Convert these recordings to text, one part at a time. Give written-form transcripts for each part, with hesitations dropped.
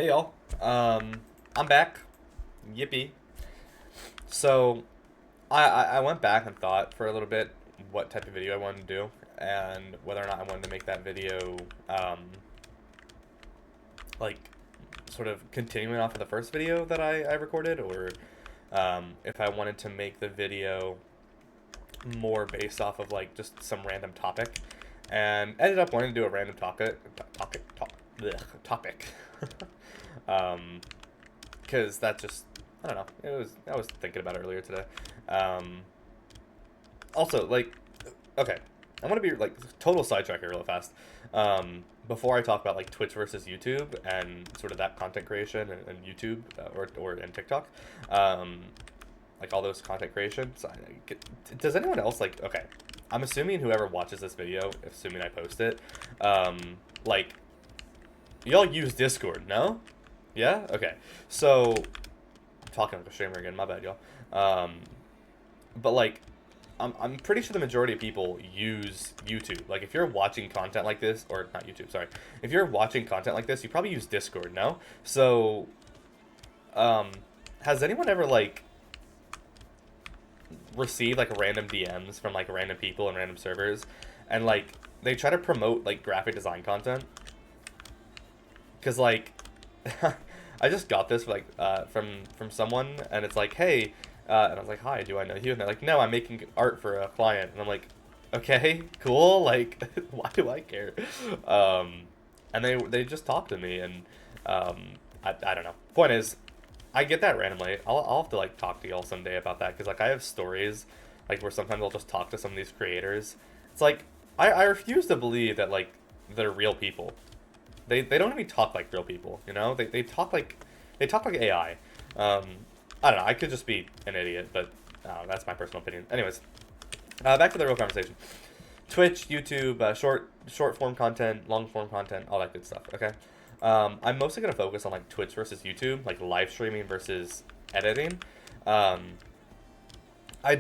Hey y'all, I'm back. Yippee. So I went back and thought for a little bit what type of video I wanted to do and whether or not I wanted to make that video like sort of continuing off of the first video that I recorded, or if I wanted to make the video more based off of like just some random topic, and ended up wanting to do a random topic. um, because that just, I don't know. I was thinking about it earlier today. Um, Also, like, okay, I want to be like total sidetracker real fast. Before I talk about like Twitch versus YouTube and sort of that content creation and YouTube or and TikTok, um, like all those content creations. Does anyone else like? Okay, I'm assuming whoever watches this video, assuming I post it, like, y'all use Discord, no? Yeah. Okay. So, I'm talking like a streamer again. My bad, y'all. But like, I'm pretty sure the majority of people use YouTube. Like, if you're watching content like this, or not YouTube, sorry. If you're watching content like this, you probably use Discord, no? So, has anyone ever, like, received, like, random DMs from, like, random people and random servers, and, like, they try to promote, like, graphic design content? Because, like, I just got this, like, from someone, and it's like, hey, and I was like, hi, do I know you? And they're like, no, I'm making art for a client. And I'm like, okay, cool. Like, why do I care? And they just talk to me, and I don't know. Point is, I get that randomly. I'll have to like talk to y'all someday about that, because like I have stories like where sometimes I'll just talk to some of these creators. It's like I refuse to believe that like they're real people. They don't even talk like real people, you know? They talk like AI. I don't know. I could just be an idiot, but that's my personal opinion. Anyways, back to the real conversation. Twitch, YouTube, short form content, long form content, all that good stuff. Okay. I'm mostly gonna focus on like Twitch versus YouTube, like live streaming versus editing. I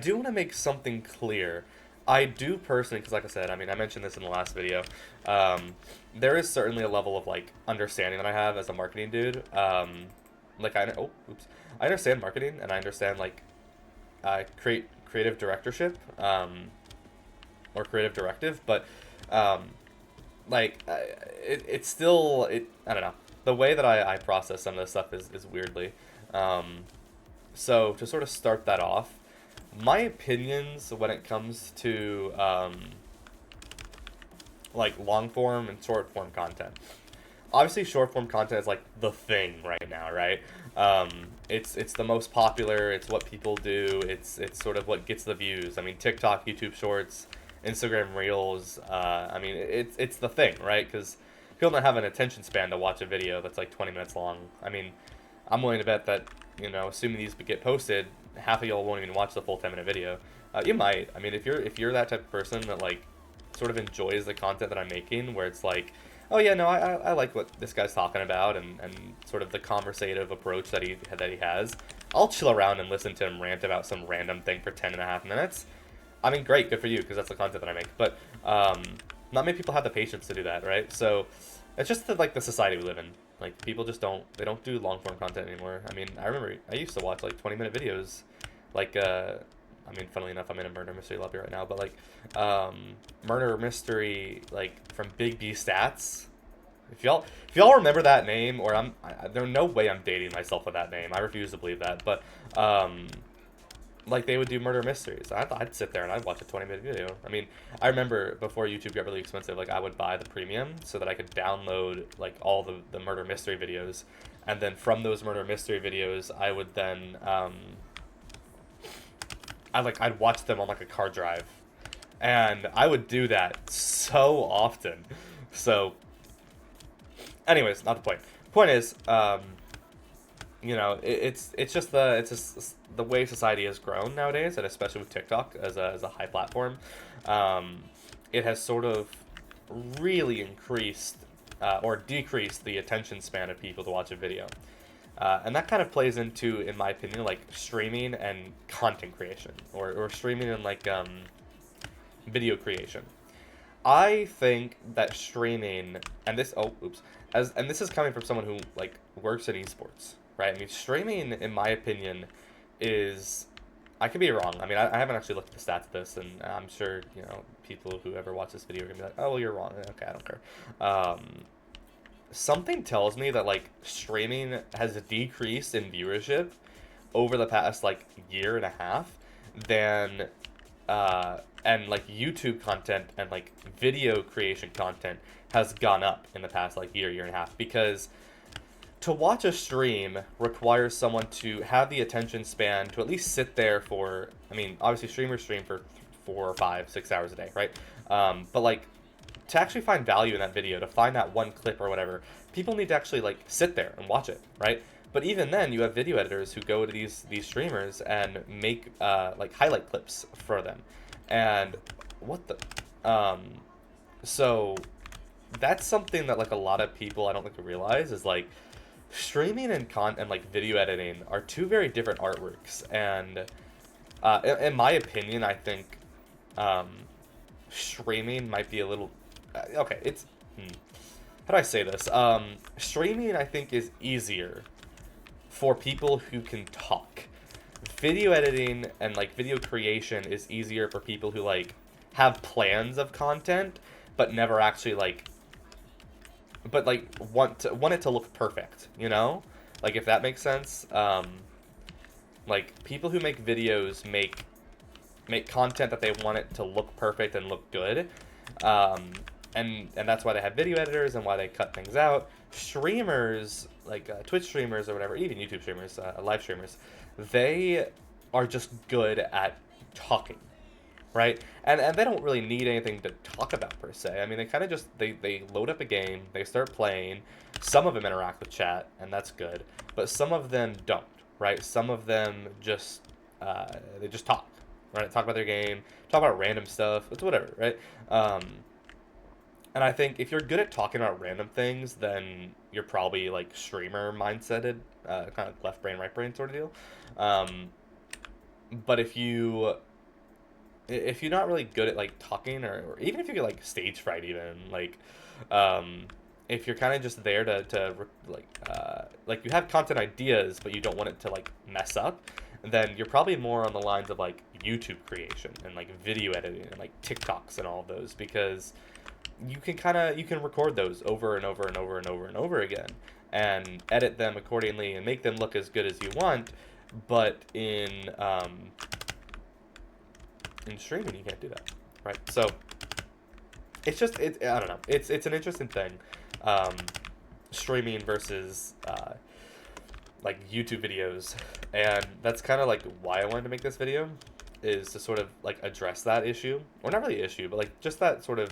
do want to make something clear. I do personally, because like I said, I mean, I mentioned this in the last video. There is certainly a level of like understanding that I have as a marketing dude. Like I understand marketing, and I understand like creative directorship, or creative directive, but it's still I don't know, the way that I process some of this stuff is weirdly. So to sort of start that off, my opinions when it comes to like long form and short form content. Obviously, short form content is like the thing right now, right? It's the most popular. It's what people do. It's sort of what gets the views. I mean, TikTok, YouTube Shorts, Instagram Reels. I mean, it's the thing, right? Because people don't have an attention span to watch a video that's like 20 minutes long. I mean, I'm willing to bet that, you know, assuming these get posted, half of y'all won't even watch the full 10-minute video. You might. I mean, if you're that type of person that like sort of enjoys the content that I'm making, where it's like, oh yeah, no, I like what this guy's talking about, and sort of the conversative approach that he has. I'll chill around and listen to him rant about some random thing for 10.5 minutes. I mean, great, good for you, because that's the content that I make. But not many people have the patience to do that, right? So it's just like the society we live in. Like, people just don't do long form content anymore. I mean, I remember I used to watch like 20-minute videos, like I mean, funnily enough, I'm in a murder mystery lobby right now, but like, murder mystery, like from Big B Stats. If y'all remember that name, or there's no way I'm dating myself with that name. I refuse to believe that. But like, they would do murder mysteries. I'd sit there and I'd watch a 20-minute video. I mean, I remember before YouTube got really expensive, like I would buy the premium so that I could download like all the murder mystery videos, and then from those murder mystery videos, I would then I'd watch them on like a card drive, and I would do that so often. So, anyways, not the point. Point is, you know, it's just the way society has grown nowadays, and especially with TikTok as a high platform, it has sort of really increased or decreased the attention span of people to watch a video. And that kind of plays into, in my opinion, like streaming and content creation, or streaming and like video creation. I think that streaming and this oh oops and this is coming from someone who like works in esports, right? I mean, streaming, in my opinion, is I could be wrong. I mean, I haven't actually looked at the stats of this, and I'm sure people who ever watch this video are gonna be like, oh, well, you're wrong. Okay, I don't care. Something tells me that like streaming has decreased in viewership over the past like year and a half than and like YouTube content and like video creation content has gone up in the past like year and a half, because to watch a stream requires someone to have the attention span to at least sit there for, I mean, obviously streamers stream for 4 or 5, 6 hours a day, right? But like to actually find value in that video, to find that one clip or whatever, people need to actually like sit there and watch it, right? But even then, you have video editors who go to these streamers and make like highlight clips for them, and what the, so that's something that like a lot of people I don't think realize is like streaming and like video editing are two very different artworks, and in my opinion, I think um, streaming might be a little okay. It's how do I say this? Streaming, I think, is easier for people who can talk. Video editing and like video creation is easier for people who like have plans of content but never actually like want it to look perfect, like, if that makes sense. Like people who make videos make content that they want it to look perfect and look good, and that's why they have video editors and why they cut things out. Streamers, like Twitch streamers or whatever, even YouTube streamers, live streamers, they are just good at talking, right? And they don't really need anything to talk about per se. I mean, they kind of just they load up a game, they start playing. Some of them interact with chat, and that's good, but some of them don't, right? Some of them just they just talk, right? Talk about their game, talk about random stuff, it's whatever, right? And I think if you're good at talking about random things, then you're probably like streamer mindseted, kind of left brain, right brain sort of deal. But if you're not really good at like talking, or even if you get like stage fright, even if you're kind of just there to like you have content ideas but you don't want it to like mess up, then you're probably more on the lines of like YouTube creation and like video editing and like TikToks and all of those, because you can record those over and over and over and over and over again and edit them accordingly and make them look as good as you want. But in streaming, you can't do that, right? So it's I don't know. It's an interesting thing, streaming versus like YouTube videos, and that's kind of like why I wanted to make this video, is to sort of like address that issue, or not really issue, but like just that sort of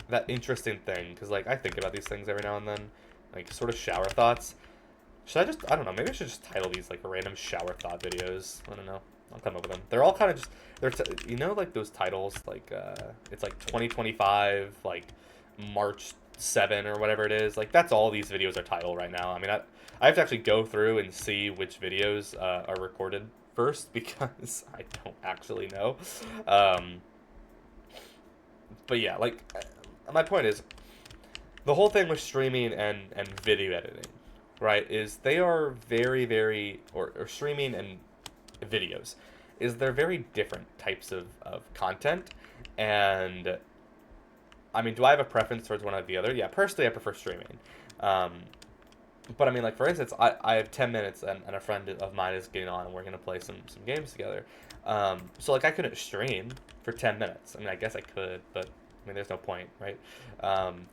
that interesting thing, because like I think about these things every now and then, like sort of shower thoughts. I don't know, maybe I should just title these like random shower thought videos. I don't know. I'll come up with them. They're all kind of just, like those titles, like, it's like 2025, like March 7 or whatever it is. Like, that's all these videos are titled right now. I mean, I have to actually go through and see which videos are recorded first, because I don't actually know. But yeah, like, my point is, the whole thing with streaming and video editing, right, is they are very, very, or streaming and videos, is they're very different types of content. And I mean, do I have a preference towards one or the other? Yeah, personally, I prefer streaming. But I mean, like, for instance, I have 10 minutes and a friend of mine is getting on and we're going to play some games together. So, like, I couldn't stream for 10 minutes. I mean, I guess I could, but I mean, there's no point, right?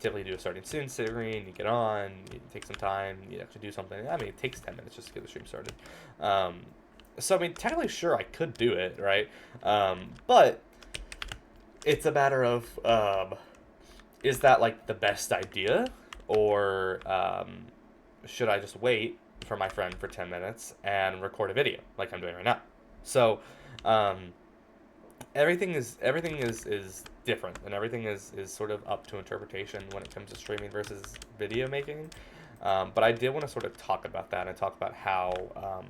Typically, you do a starting soon screen, you get on, you take some time, you actually do something. I mean, it takes 10 minutes just to get the stream started. So, I mean, technically, sure, I could do it, right? But it's a matter of, is that, like, the best idea? Or should I just wait for my friend for 10 minutes and record a video like I'm doing right now? So, everything is different, and everything is sort of up to interpretation when it comes to streaming versus video making. But I did want to sort of talk about that and talk about how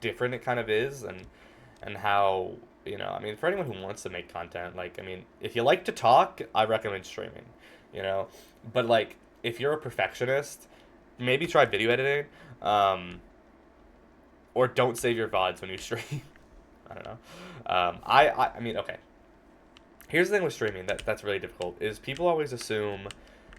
different it kind of is, and how you know, I mean, for anyone who wants to make content, like, I mean, if you like to talk, I recommend streaming, you know, but like, if you're a perfectionist, maybe try video editing, um, or don't save your VODs when you stream. I don't know. I mean, okay. Here's the thing with streaming that's really difficult is people always assume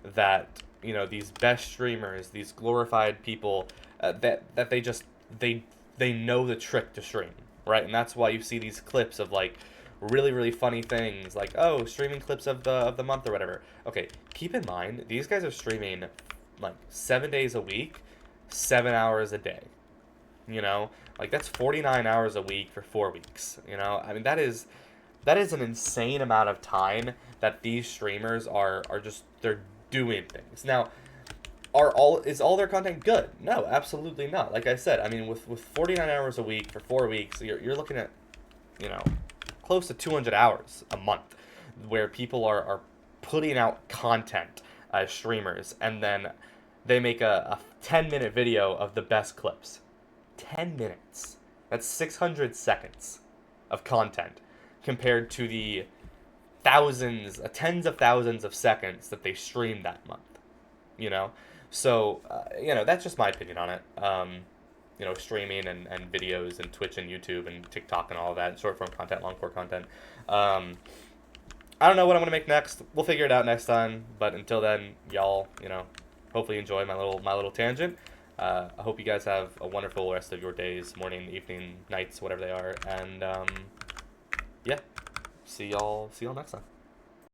that, you know, these best streamers, these glorified people, that they just they they know the trick to stream, right? And that's why you see these clips of like really funny things like, oh, streaming clips of the month or whatever. Okay, keep in mind these guys are streaming like 7 days a week, 7 hours a day. You know, like that's 49 hours a week for 4 weeks. You know, I mean that is an insane amount of time that these streamers are just they're doing things. Now, is all their content good? No, absolutely not. Like I said, I mean with 49 hours a week for 4 weeks, you're looking at, you know, close to 200 hours a month where people are putting out content as streamers, and then they make a 10-minute video of the best clips. 10 minutes. That's 600 seconds of content compared to the thousands, tens of thousands of seconds that they streamed that month. You know? So, you know, that's just my opinion on it. You know, streaming and videos and Twitch and YouTube and TikTok and all of that, short form content, long form content. I don't know what I'm gonna make next. We'll figure it out next time. But until then, y'all, you know, hopefully enjoy my little tangent. I hope you guys have a wonderful rest of your days, morning, evening, nights, whatever they are, and yeah, see y'all next time.